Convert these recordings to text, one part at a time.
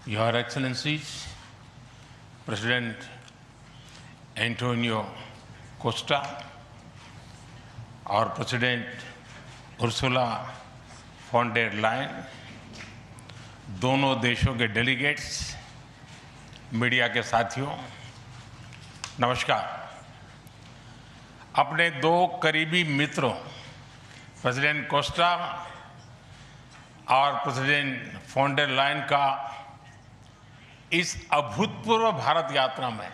Your Excellencies, President Antonio Costa और president Ursula von der Leyen, दोनों देशों के डेलीगेट्स, मीडिया के साथियों, नमस्कार। अपने दो करीबी मित्रों प्रेसिडेंट कोस्टा और प्रेसिडेंट फॉन डेर लायन का इस अभूतपूर्व भारत यात्रा में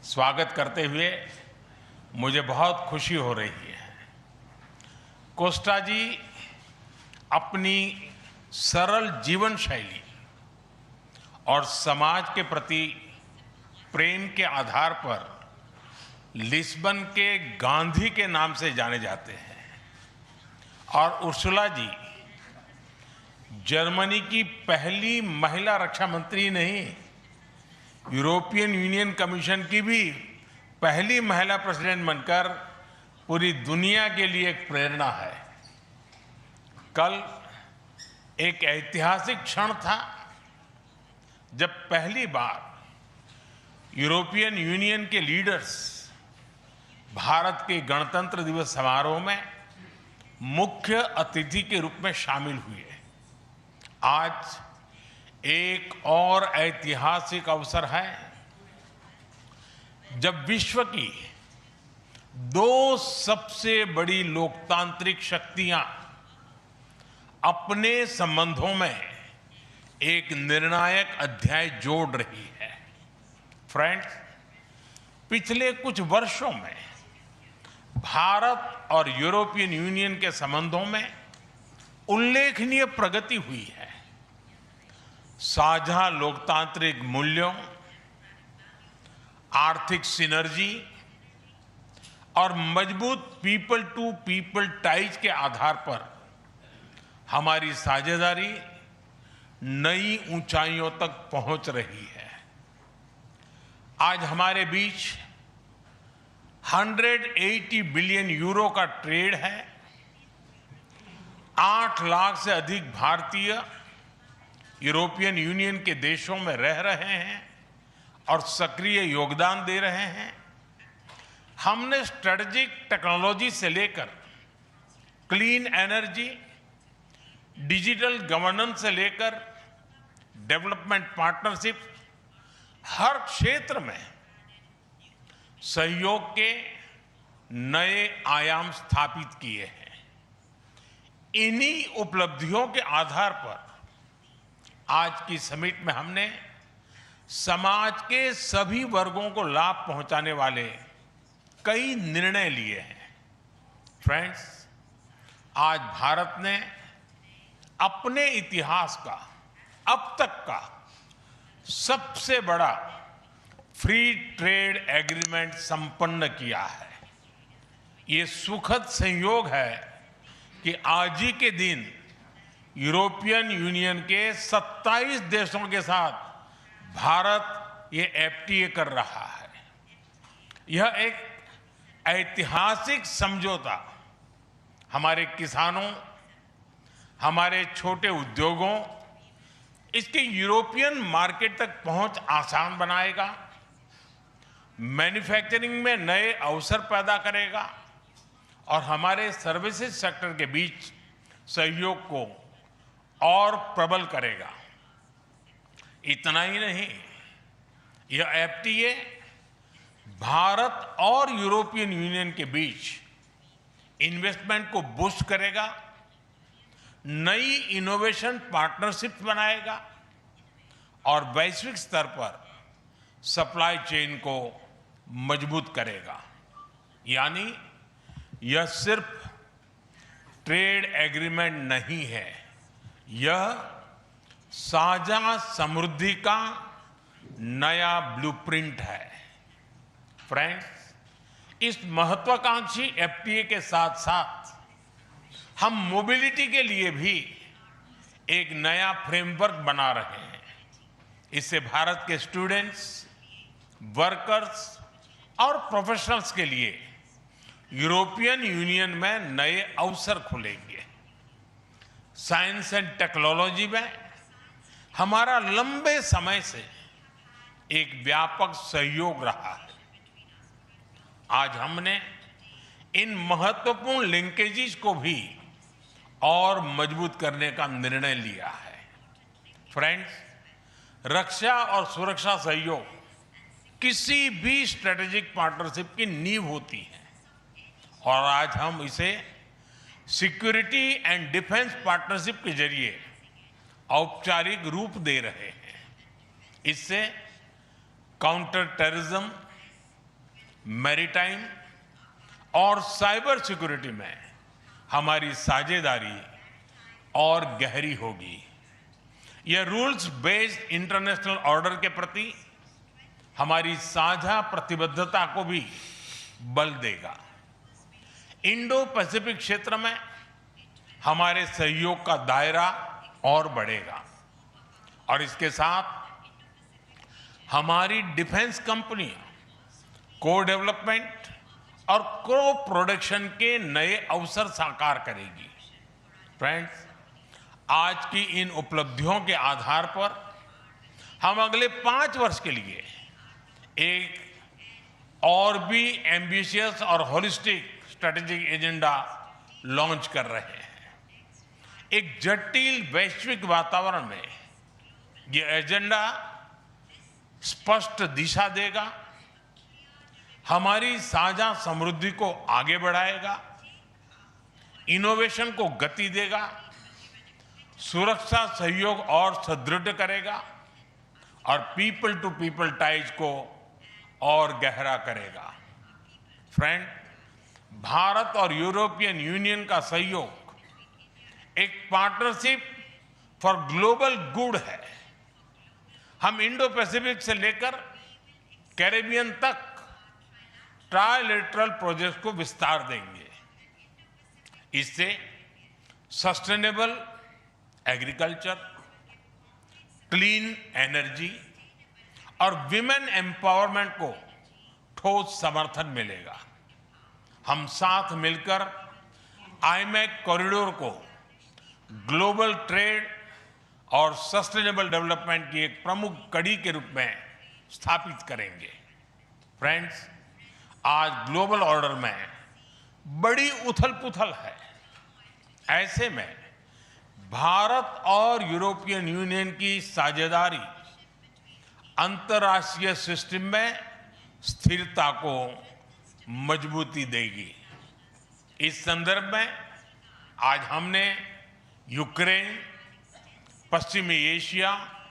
स्वागत करते हुए मुझे बहुत खुशी हो रही है। कोस्टा जी अपनी सरल जीवन शैली और समाज के प्रति प्रेम के आधार पर लिस्बन के गांधी के नाम से जाने जाते हैं और उर्सुला जी जर्मनी की पहली महिला रक्षा मंत्री नहीं, यूरोपियन यूनियन कमीशन की भी पहली महिला प्रेसिडेंट बनकर पूरी दुनिया के लिए एक प्रेरणा है। कल एक ऐतिहासिक क्षण था जब पहली बार यूरोपियन यूनियन के लीडर्स भारत के गणतंत्र दिवस समारोह में मुख्य अतिथि के रूप में शामिल हुए। आज एक और ऐतिहासिक अवसर है जब विश्व की दो सबसे बड़ी लोकतांत्रिक शक्तियां अपने संबंधों में एक निर्णायक अध्याय जोड़ रही है। फ्रेंड्स, पिछले कुछ वर्षों में भारत और यूरोपियन यूनियन के संबंधों में उल्लेखनीय प्रगति हुई है। साझा लोकतांत्रिक मूल्यों, आर्थिक सिनर्जी और मजबूत पीपल टू पीपल टाइज के आधार पर हमारी साझेदारी नई ऊंचाइयों तक पहुंच रही है। आज हमारे बीच 180 बिलियन यूरो का ट्रेड है। 8 लाख से अधिक भारतीय यूरोपियन यूनियन के देशों में रह रहे हैं और सक्रिय योगदान दे रहे हैं। हमने स्ट्रेटेजिक टेक्नोलॉजी से लेकर क्लीन एनर्जी, डिजिटल गवर्नेंस से लेकर डेवलपमेंट पार्टनरशिप, हर क्षेत्र में सहयोग के नए आयाम स्थापित किए हैं। इन्हीं उपलब्धियों के आधार पर आज की समिट में हमने समाज के सभी वर्गों को लाभ पहुंचाने वाले कई निर्णय लिए हैं। फ्रेंड्स, आज भारत ने अपने इतिहास का अब तक का सबसे बड़ा फ्री ट्रेड एग्रीमेंट संपन्न किया है। ये सुखद संयोग है कि आज ही के दिन यूरोपियन यूनियन के 27 देशों के साथ भारत ये एफटीए कर रहा है। यह एक ऐतिहासिक समझौता हमारे किसानों, हमारे छोटे उद्योगों, इसके यूरोपियन मार्केट तक पहुंच आसान बनाएगा, मैन्युफैक्चरिंग में नए अवसर पैदा करेगा और हमारे सर्विसेज सेक्टर के बीच सहयोग को और प्रबल करेगा। इतना ही नहीं, यह एफटीए भारत और यूरोपियन यूनियन के बीच इन्वेस्टमेंट को बूस्ट करेगा, नई इनोवेशन पार्टनरशिप बनाएगा और वैश्विक स्तर पर सप्लाई चेन को मजबूत करेगा। यानी यह सिर्फ ट्रेड एग्रीमेंट नहीं है, यह साझा समृद्धि का नया ब्लूप्रिंट है। फ्रेंड्स, इस महत्वाकांक्षी एफटीए के साथ साथ हम मोबिलिटी के लिए भी एक नया फ्रेमवर्क बना रहे हैं। इससे भारत के स्टूडेंट्स, वर्कर्स और प्रोफेशनल्स के लिए यूरोपियन यूनियन में नए अवसर खुलेंगे। साइंस एंड टेक्नोलॉजी में हमारा लंबे समय से एक व्यापक सहयोग रहा है। आज हमने इन महत्वपूर्ण लिंकेजेस को भी और मजबूत करने का निर्णय लिया है। फ्रेंड्स, रक्षा और सुरक्षा सहयोग किसी भी स्ट्रेटेजिक पार्टनरशिप की नींव होती है और आज हम इसे सिक्योरिटी एंड डिफेंस पार्टनरशिप के जरिए औपचारिक रूप दे रहे हैं। इससे काउंटर टेररिज्म, मैरीटाइम और साइबर सिक्योरिटी में हमारी साझेदारी और गहरी होगी। यह रूल्स बेस्ड इंटरनेशनल ऑर्डर के प्रति हमारी साझा प्रतिबद्धता को भी बल देगा। इंडो पैसिफिक क्षेत्र में हमारे सहयोग का दायरा और बढ़ेगा और इसके साथ हमारी डिफेंस कंपनियां को डेवलपमेंट और को प्रोडक्शन के नए अवसर साकार करेगी। फ्रेंड्स, आज की इन उपलब्धियों के आधार पर हम अगले 5 वर्ष के लिए एक और भी एम्बिशियस और होलिस्टिक स्ट्रेटेजिक एजेंडा लॉन्च कर रहे हैं। एक जटिल वैश्विक वातावरण में ये एजेंडा स्पष्ट दिशा देगा, हमारी साझा समृद्धि को आगे बढ़ाएगा, इनोवेशन को गति देगा, सुरक्षा सहयोग और सुदृढ़ करेगा और पीपल टू पीपल टाइज को और गहरा करेगा। फ्रेंड, भारत और यूरोपियन यूनियन का सहयोग एक पार्टनरशिप फॉर ग्लोबल गुड है। हम इंडो पैसिफिक से लेकर कैरेबियन तक ट्राइलेटरल प्रोजेक्ट को विस्तार देंगे। इससे सस्टेनेबल एग्रीकल्चर, क्लीन एनर्जी और विमेन एम्पावरमेंट को ठोस समर्थन मिलेगा। हम साथ मिलकर आईमैक कॉरिडोर को ग्लोबल ट्रेड और सस्टेनेबल डेवलपमेंट की एक प्रमुख कड़ी के रूप में स्थापित करेंगे। फ्रेंड्स, आज ग्लोबल ऑर्डर में बड़ी उथल-पुथल है। ऐसे में भारत और यूरोपियन यूनियन की साझेदारी अंतर्राष्ट्रीय सिस्टम में स्थिरता को मजबूती देगी। इस संदर्भ में आज हमने यूक्रेन, पश्चिमी एशिया,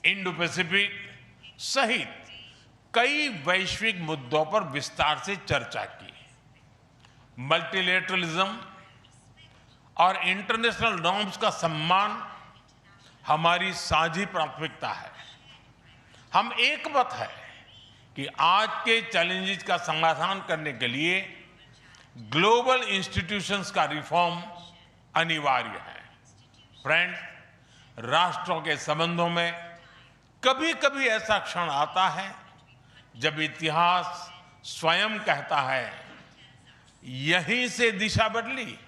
इंडो पैसिफिक सहित कई वैश्विक मुद्दों पर विस्तार से चर्चा की। मल्टीलेटरलिज्म और इंटरनेशनल नॉर्म्स का सम्मान हमारी साझी प्राथमिकता है। हम एकमत है कि आज के चैलेंजेस का समाधान करने के लिए ग्लोबल इंस्टीट्यूशंस का रिफॉर्म अनिवार्य है। फ्रेंड्स, राष्ट्रों के संबंधों में कभी-कभी ऐसा क्षण आता है जब इतिहास स्वयं कहता है, यहीं से दिशा बदली।